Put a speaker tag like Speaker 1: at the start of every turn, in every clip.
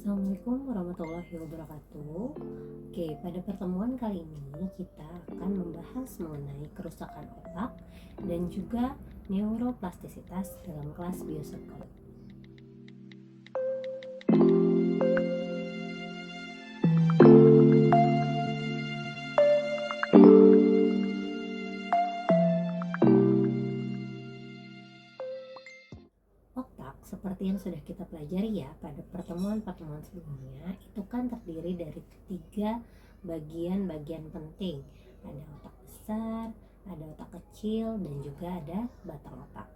Speaker 1: Assalamualaikum warahmatullahi wabarakatuh. Oke, pada pertemuan kali ini kita akan membahas mengenai kerusakan otak dan juga neuroplastisitas dalam kelas biopsikologi. Otak, seperti yang sudah kita pelajari ya pada pertemuan-pertemuan sebelumnya, itu kan terdiri dari tiga bagian-bagian penting. Ada otak besar, ada otak kecil, dan juga ada batang otak.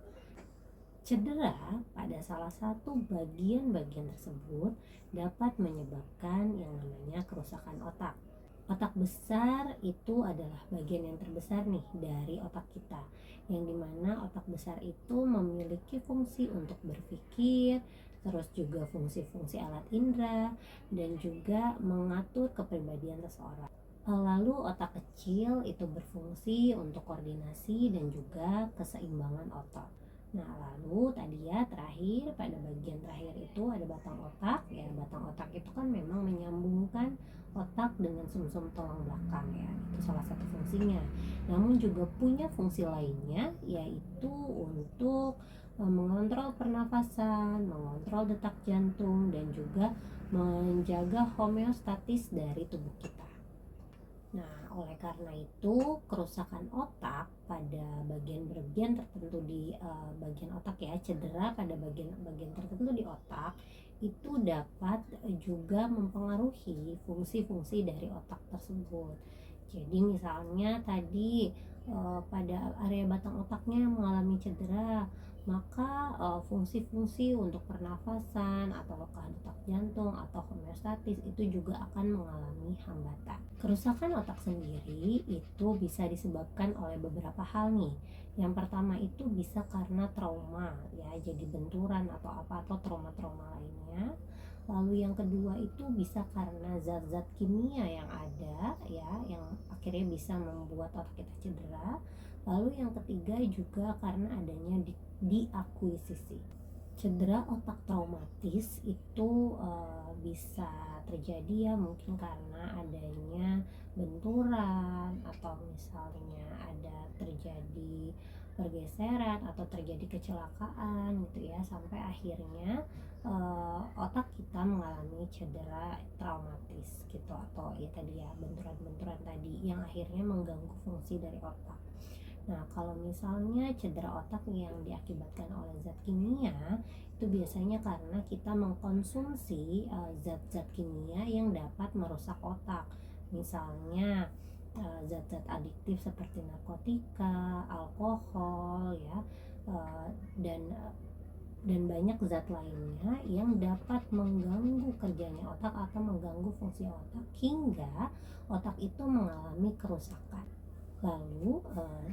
Speaker 1: Cedera pada salah satu bagian-bagian tersebut dapat menyebabkan yang namanya kerusakan otak. Otak besar itu adalah bagian yang terbesar nih dari otak kita, yang dimana otak besar itu memiliki fungsi untuk berpikir, terus juga fungsi-fungsi alat indera, dan juga mengatur kepribadian seseorang. Lalu otak kecil itu berfungsi untuk koordinasi dan juga keseimbangan otot. Nah, lalu tadi ya terakhir, pada bagian terakhir itu ada batang otak. Ya, batang otak itu kan memang menyambungkan otak dengan sumsum tulang belakang ya. Itu salah satu fungsinya. Namun juga punya fungsi lainnya, yaitu untuk mengontrol pernafasan, mengontrol detak jantung, dan juga menjaga homeostatis dari tubuh kita. Nah, oleh karena itu, kerusakan otak pada bagian-bagian tertentu di bagian otak ya, cedera pada bagian-bagian tertentu di otak itu dapat juga mempengaruhi fungsi-fungsi dari otak tersebut. Jadi misalnya tadi pada area batang otaknya mengalami cedera, maka fungsi-fungsi untuk pernafasan atau lokah detak jantung atau homeostatis itu juga akan mengalami hambatan. Kerusakan otak sendiri itu bisa disebabkan oleh beberapa hal nih. Yang pertama itu bisa karena trauma ya, jadi benturan atau trauma-trauma lainnya. Lalu yang kedua itu bisa karena zat-zat kimia yang ada ya, yang akhirnya bisa membuat otak kita cedera. Lalu yang ketiga juga karena adanya diakuisisi. Cedera otak traumatis itu bisa terjadi ya, mungkin karena adanya benturan atau misalnya ada terjadi pergeseran atau terjadi kecelakaan gitu ya, sampai akhirnya otak kita mengalami cedera traumatis gitu, atau ya tadi ya benturan-benturan tadi yang akhirnya mengganggu fungsi dari otak. Nah, kalau misalnya cedera otak yang diakibatkan oleh zat kimia, itu biasanya karena kita mengkonsumsi zat-zat kimia yang dapat merusak otak. Misalnya zat-zat adiktif seperti narkotika, alkohol ya, dan banyak zat lainnya yang dapat mengganggu kerjanya otak atau mengganggu fungsi otak hingga otak itu mengalami kerusakan. Lalu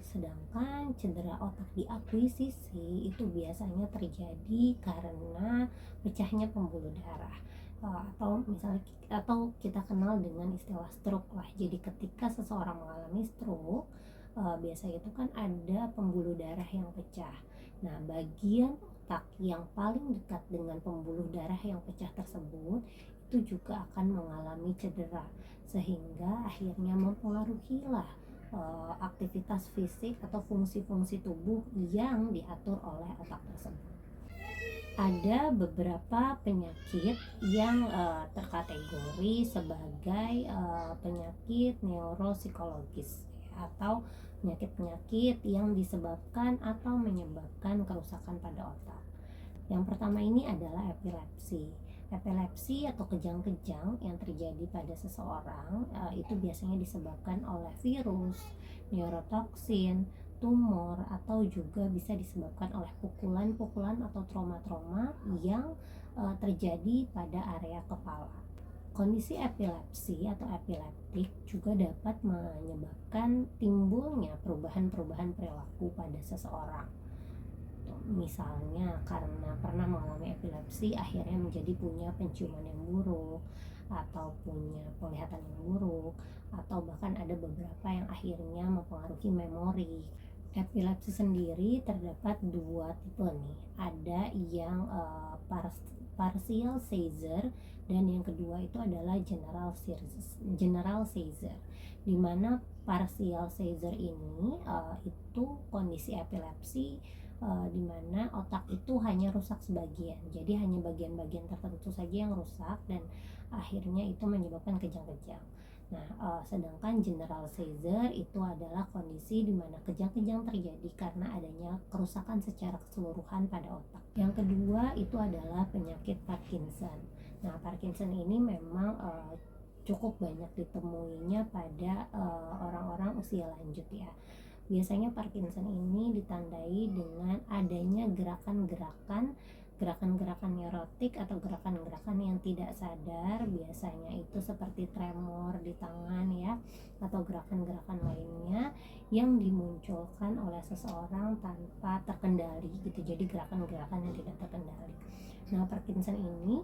Speaker 1: sedangkan cedera otak diakuisisi itu biasanya terjadi karena pecahnya pembuluh darah, atau kita kenal dengan istilah stroke lah. Jadi ketika seseorang mengalami stroke, biasanya itu kan ada pembuluh darah yang pecah. Nah, bagian otak yang paling dekat dengan pembuluh darah yang pecah tersebut itu juga akan mengalami cedera, sehingga akhirnya mempengaruhi aktivitas fisik atau fungsi-fungsi tubuh yang diatur oleh otak tersebut. Ada beberapa penyakit yang terkategori sebagai penyakit neuropsikologis atau penyakit-penyakit yang disebabkan atau menyebabkan kerusakan pada otak. Yang pertama ini adalah epilepsi. Epilepsi atau kejang-kejang yang terjadi pada seseorang itu biasanya disebabkan oleh virus, neurotoksin, tumor, atau juga bisa disebabkan oleh pukulan-pukulan atau trauma-trauma yang terjadi pada area kepala. Kondisi epilepsi atau epileptik juga dapat menyebabkan timbulnya perubahan-perubahan perilaku pada seseorang. Misalnya karena pernah mengalami epilepsi akhirnya menjadi punya penciuman yang buruk, atau punya penglihatan yang buruk, atau bahkan ada beberapa yang akhirnya mempengaruhi memori. Epilepsi sendiri terdapat dua tipe nih. Ada yang partial seizure, dan yang kedua itu adalah general seizure. Di mana partial seizure ini itu kondisi epilepsi di mana otak itu hanya rusak sebagian, jadi hanya bagian-bagian tertentu saja yang rusak dan akhirnya itu menyebabkan kejang-kejang. Nah, sedangkan general seizure itu adalah kondisi di mana kejang-kejang terjadi karena adanya kerusakan secara keseluruhan pada otak. Yang kedua itu adalah penyakit Parkinson. Nah, Parkinson ini memang cukup banyak ditemuinya pada orang-orang usia lanjut ya. Biasanya Parkinson ini ditandai dengan adanya gerakan-gerakan neurotik atau gerakan-gerakan yang tidak sadar, biasanya itu seperti tremor di tangan ya, atau gerakan-gerakan lainnya yang dimunculkan oleh seseorang tanpa terkendali gitu, jadi gerakan-gerakan yang tidak terkendali. Nah, Parkinson ini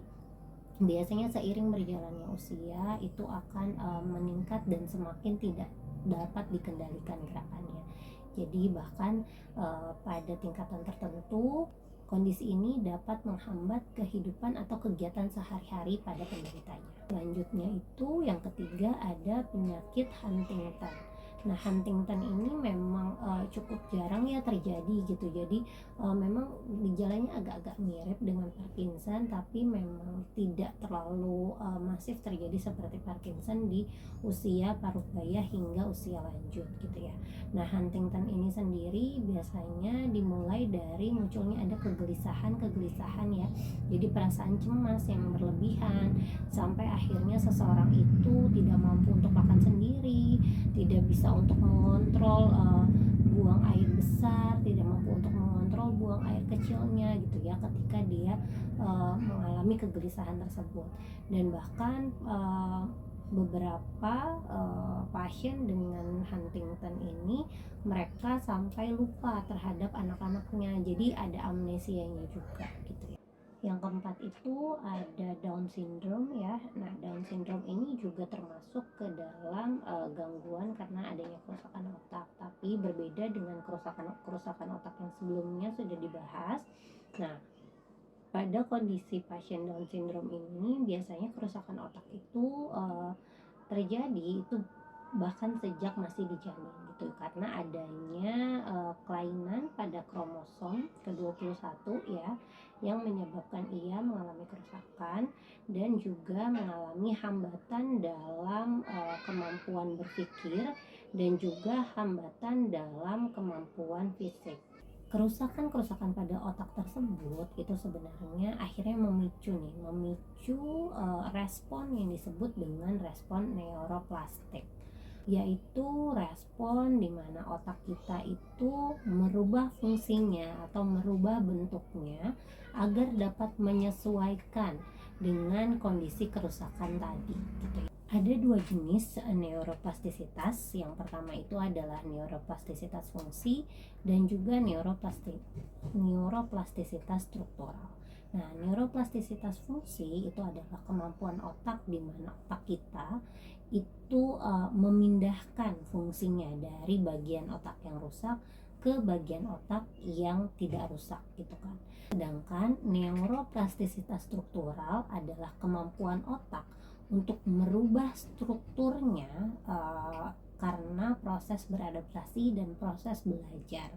Speaker 1: biasanya seiring berjalannya usia itu akan meningkat dan semakin tidak dapat dikendalikan gerakannya. Jadi bahkan pada tingkatan tertentu kondisi ini dapat menghambat kehidupan atau kegiatan sehari-hari pada penderitanya. Selanjutnya itu yang ketiga ada penyakit Huntington. Nah, Huntington ini memang cukup jarang ya terjadi gitu. Jadi memang gejalanya agak-agak mirip dengan Parkinson, tapi memang tidak terlalu masif terjadi seperti Parkinson di usia paruh baya hingga usia lanjut gitu ya. Nah, Huntington ini sendiri biasanya dimulai dari munculnya ada kegelisahan ya. Jadi perasaan cemas yang berlebihan sampai akhirnya seseorang itu tidak mampu untuk makan sendiri, tidak bisa untuk mengontrol buang air besar, tidak mampu untuk mengontrol buang air kecilnya gitu ya ketika dia mengalami kegelisahan tersebut. Dan bahkan beberapa pasien dengan Huntington ini mereka sampai lupa terhadap anak-anaknya, jadi ada amnesianya juga gitu ya. Yang keempat itu ada Down syndrome ya. Nah, Down syndrome ini juga termasuk ke dalam gangguan karena adanya kerusakan otak, tapi berbeda dengan kerusakan otak yang sebelumnya sudah dibahas. Nah, pada kondisi pasien Down syndrome ini biasanya kerusakan otak itu terjadi itu bahkan sejak masih di janin gitu, karena adanya kelainan pada kromosom ke-21 ya, yang menyebabkan ia mengalami kerusakan dan juga mengalami hambatan dalam kemampuan berpikir dan juga hambatan dalam kemampuan fisik. Kerusakan pada otak tersebut itu sebenarnya akhirnya memicu respon yang disebut dengan respon neuroplastik, yaitu respon di mana otak kita itu merubah fungsinya atau merubah bentuknya agar dapat menyesuaikan dengan kondisi kerusakan tadi gitu ya. Ada dua jenis neuroplastisitas. Yang pertama itu adalah neuroplastisitas fungsi dan juga neuroplastisitas struktural. Nah, neuroplastisitas fungsi itu adalah kemampuan otak di mana otak kita itu memindahkan fungsinya dari bagian otak yang rusak ke bagian otak yang tidak rusak gitu kan. Sedangkan neuroplastisitas struktural adalah kemampuan otak untuk merubah strukturnya karena proses beradaptasi dan proses belajar.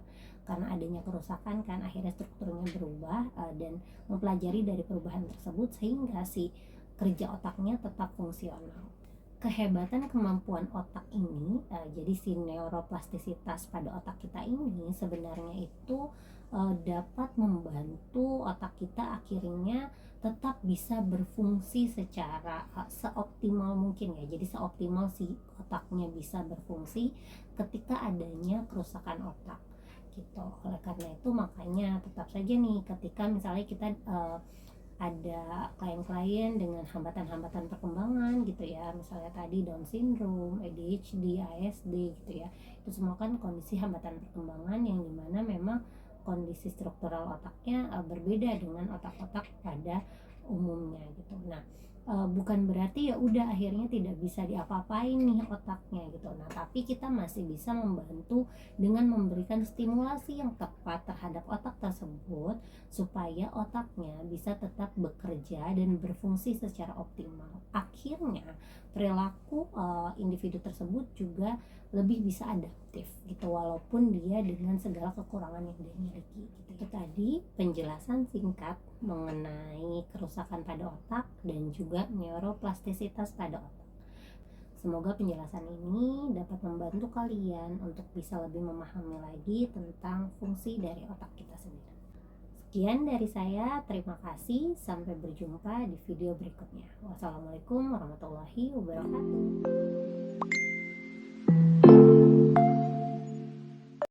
Speaker 1: Karena adanya kerusakan kan akhirnya strukturnya berubah dan mempelajari dari perubahan tersebut sehingga si kerja otaknya tetap fungsional. Kehebatan kemampuan otak ini, jadi si neuroplastisitas pada otak kita ini sebenarnya itu dapat membantu otak kita akhirnya tetap bisa berfungsi secara seoptimal mungkin ya. Jadi seoptimal si otaknya bisa berfungsi ketika adanya kerusakan otak gitu. Oleh karena itu makanya tetap saja nih ketika misalnya kita ada klien-klien dengan hambatan-hambatan perkembangan gitu ya, misalnya tadi Down syndrome, ADHD, ASD gitu ya, itu semua kan kondisi hambatan perkembangan yang dimana memang kondisi struktural otaknya berbeda dengan otak-otak pada umumnya gitu. Nah, bukan berarti ya udah akhirnya tidak bisa diapa-apain nih otaknya gitu. Nah, tapi kita masih bisa membantu dengan memberikan stimulasi yang tepat terhadap otak tersebut supaya otaknya bisa tetap bekerja dan berfungsi secara optimal. Akhirnya perilaku individu tersebut juga lebih bisa adaptif gitu, walaupun dia dengan segala kekurangan yang dia miliki gitu. Itu tadi penjelasan singkat mengenai kerusakan pada otak dan juga neuroplastisitas pada otak. Semoga penjelasan ini dapat membantu kalian untuk bisa lebih memahami lagi tentang fungsi dari otak kita sendiri. Sekian dari saya, terima kasih, sampai berjumpa di video berikutnya. Wassalamualaikum warahmatullahi wabarakatuh.